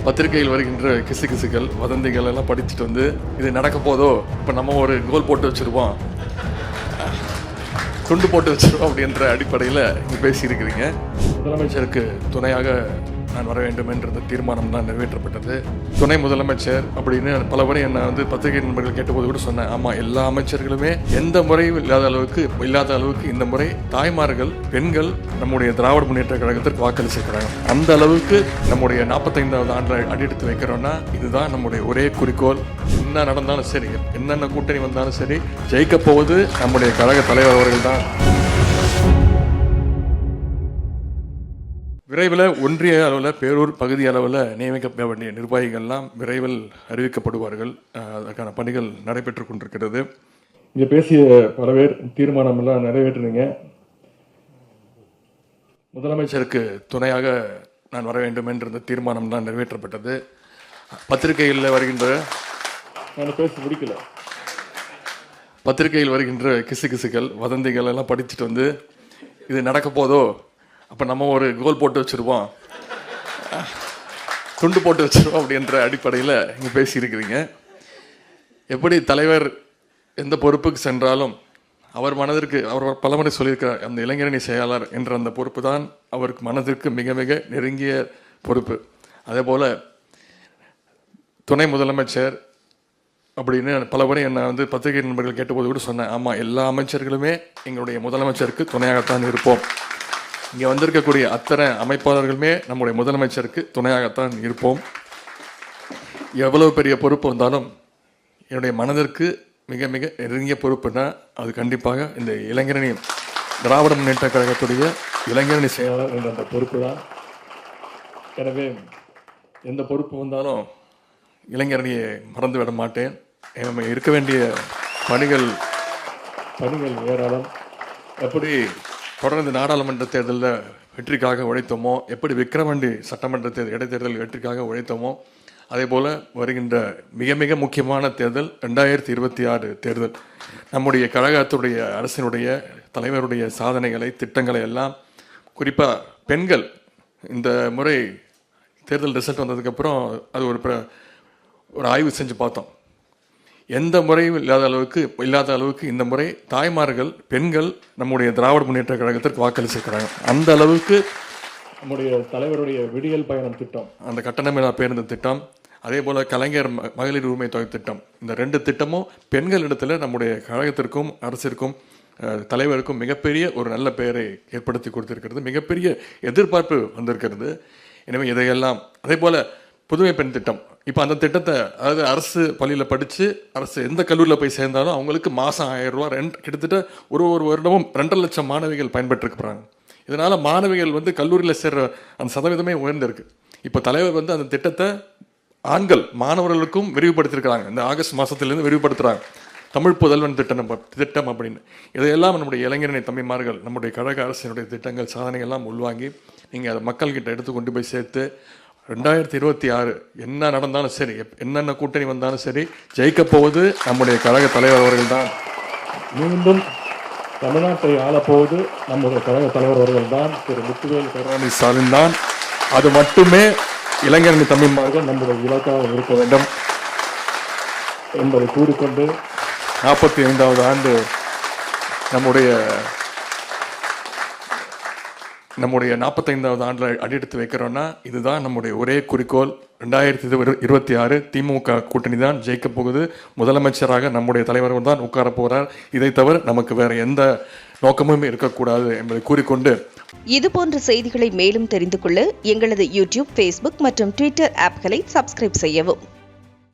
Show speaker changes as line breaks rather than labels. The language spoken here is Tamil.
பத்திரிகையில் வருகின்ற கிசுகிசுகள் வதந்திகள் எல்லாம் படிச்சுட்டு வந்து இது நடக்க போதோ, இப்போ நம்ம ஒரு கோல் போட்டு வச்சுருவோம், துண்டு போட்டு வச்சிருவோம் அப்படின்ற அடிப்படையில் இங்கே பேசியிருக்கிறீங்க. முதலமைச்சருக்கு துணையாக நான் வர வேண்டும் என்ற தீர்மானம் தான் நிறைவேற்றப்பட்டது. துணை முதலமைச்சர் அப்படின்னு பல முறை என்னை வந்து பத்திரிகை நண்பர்கள் கேட்டபோது கூட சொன்னேன், ஆமாம், எல்லா அமைச்சர்களுமே எந்த முறையும் இல்லாத அளவுக்கு இந்த முறை தாய்மார்கள், பெண்கள் நம்முடைய திராவிட முன்னேற்ற கழகத்திற்கு வாக்களிச்சிருக்கிறாங்க. அந்த அளவுக்கு நம்முடைய 45வது ஆண்டில் அடியெடுத்து வைக்கிறோம்னா இதுதான் நம்முடைய ஒரே குறிக்கோள். என்ன நடந்தாலும் சரி, என்னென்ன கூட்டணி வந்தாலும் சரி, ஜெயிக்க போவது நம்முடைய கழக தலைவர் அவர்கள் தான். விரைவில் ஒன்றிய அளவில், பேரூர் பகுதி அளவில் நியமிக்கப்பட வேண்டிய நிர்வாகிகள்லாம் விரைவில் அறிவிக்கப்படுவார்கள். அதற்கான பணிகள் நடைபெற்று கொண்டிருக்கிறது. இங்கே பேசிய பல பேர் தீர்மானமெல்லாம் நிறைவேற்றினீங்க. முதலமைச்சருக்கு துணையாக நான் வர வேண்டும் என்ற தீர்மானம் தான் நிறைவேற்றப்பட்டது. பத்திரிகையில் வருகின்ற பத்திரிகையில் வருகின்ற கிசுகிசுகள் வதந்திகள் எல்லாம் படிச்சுட்டு வந்து இது நடக்க போதோ, அப்போ நம்ம ஒரு கோல் போட்டு வச்சுருவோம், துண்டு போட்டு வச்சுருவோம் அப்படின்ற அடிப்படையில் இங்கே பேசியிருக்கிறீங்க. எப்படி தலைவர் எந்த பொறுப்புக்கு சென்றாலும் அவர் மனதிற்கு, அவர் பலமுறை சொல்லியிருக்கிறார், அந்த இளைஞரணி செயலாளர் என்ற அந்த பொறுப்பு தான் அவருக்கு மனதிற்கு மிக மிக நெருங்கிய பொறுப்பு. அதே போல் துணை முதலமைச்சர் அப்படின்னு பல முறை என்னை வந்து பத்திரிகை நண்பர்கள் கேட்டபோது கூட சொன்னேன், ஆமாம், எல்லா அமைச்சர்களுமே எங்களுடைய முதலமைச்சருக்கு துணையாகத்தான் இருப்போம். இங்கே வந்திருக்கக்கூடிய அத்தனை அமைப்பாளர்களுமே நம்முடைய முதலமைச்சருக்கு துணையாகத்தான் இருப்போம். எவ்வளவு பெரிய பொறுப்பு வந்தாலும் என்னுடைய மனதிற்கு மிக மிக நெருங்கிய பொறுப்புனா அது கண்டிப்பாக இந்த இளைஞரணி, திராவிட முன்னேற்ற கழகத்துடைய இளைஞரணி செயலாளர் என்ற அந்த பொறுப்பு தான். எனவே எந்த பொறுப்பு வந்தாலும் இளைஞரணியை மறந்து விட மாட்டேன். நம்ம இருக்க வேண்டிய பணிகள் ஏராளம். எப்படி தொடர்ந்து நாடாளுமன்ற தேர்தலில் வெற்றிக்காக உழைத்தோமோ, எப்படி விக்கிரவாண்டி சட்டமன்ற இடைத்தேர்தல் வெற்றிக்காக உழைத்தோமோ, அதே போல் வருகின்ற மிக மிக முக்கியமான தேர்தல் 2026 தேர்தல். நம்முடைய கழகத்துடைய அரசினுடைய தலைவருடைய சாதனைகளை, திட்டங்களை எல்லாம், குறிப்பாக பெண்கள், இந்த முறை தேர்தல் ரிசல்ட் வந்ததுக்கப்புறம் அது ஒரு ஆய்வு செஞ்சு பார்த்தோம். எந்த முறையும் இல்லாத அளவுக்கு இந்த முறை தாய்மார்கள், பெண்கள் நம்முடைய திராவிட முன்னேற்ற கழகத்திற்கு வாக்களிச்சிருக்கிறாங்க. அந்த அளவுக்கு நம்முடைய தலைவருடைய விடியல் பயணம் திட்டம், அந்த கட்டணமில்லா பேருந்து திட்டம், அதே போல் கலைஞர் மகளிர் உரிமை தொகை திட்டம், இந்த 2 திட்டமும் பெண்களிடத்தில் நம்முடைய கழகத்திற்கும் அரசிற்கும் தலைவருக்கும் மிகப்பெரிய ஒரு நல்ல பெயரை ஏற்படுத்தி கொடுத்திருக்கிறது. மிகப்பெரிய எதிர்பார்ப்பு வந்திருக்கிறது. எனவே இதையெல்லாம், அதே போல் புதுமை பெண் திட்டம், இப்போ அந்த திட்டத்தை, அதாவது அரசு பள்ளியில் படித்து அரசு எந்த கல்லூரியில் போய் சேர்ந்தாலும் அவங்களுக்கு மாதம் 1000 ரூபா கிட்டத்தட்ட ஒரு வருடமும் 2.5 லட்சம் மாணவிகள் பயன்பெற்றுக்கிறாங்க. இதனால் மாணவிகள் வந்து கல்லூரியில் சேர்ற அந்த சதவீதமே உயர்ந்திருக்கு. இப்போ தலைவர் வந்து அந்த திட்டத்தை ஆண்கள் மாணவர்களுக்கும் விரிவுபடுத்தியிருக்கிறாங்க. இந்த ஆகஸ்ட் மாதத்துலேருந்து விரிவுபடுத்துகிறாங்க. தமிழ் புதல்வன் திட்டம் அப்படின்னு. இதையெல்லாம் நம்முடைய இளைஞரணி தம்பிமார்கள், நம்முடைய கழக அரசினுடைய திட்டங்கள், சாதனைகள்லாம் உள்வாங்கி நீங்கள் அதை மக்கள்கிட்ட எடுத்து கொண்டு போய் சேர்த்து 2026 என்ன நடந்தாலும் சரி, என்னென்ன கூட்டணி வந்தாலும் சரி, ஜெயிக்க போவது நம்முடைய கழக தலைவர் அவர்கள் தான். மீண்டும் தமிழ்நாட்டை ஆளப்போவது நம்முடைய கழக தலைவர் அவர்கள் தான், திரு முத்துவேல் கருணாநிதி ஸ்டாலின் தான். அது மட்டுமே இளைஞரணி தம்பிமார்கள் நம்முடைய இலக்காக இருக்க வேண்டும் என்பதை கூறிக்கொண்டு 45வது ஆண்டு நம்முடைய 45வது ஆண்டில் அடியெடுத்து வைக்கிறோம்னா இதுதான் நம்முடைய ஒரே குறிக்கோள். 2026 திமுக கூட்டணி தான் ஜெயிக்க போகுது. முதலமைச்சராக நம்முடைய தலைவர் தான் உட்கார போகிறார். இதை தவிர நமக்கு வேற எந்த நோக்கமும் இருக்கக்கூடாது என்பதை கூறிக்கொண்டு,
இதுபோன்ற செய்திகளை மேலும் தெரிந்து கொள்ள எங்களது யூடியூப், ஃபேஸ்புக் மற்றும் ட்விட்டர் ஆப்களை சப்ஸ்கிரைப் செய்யவும்.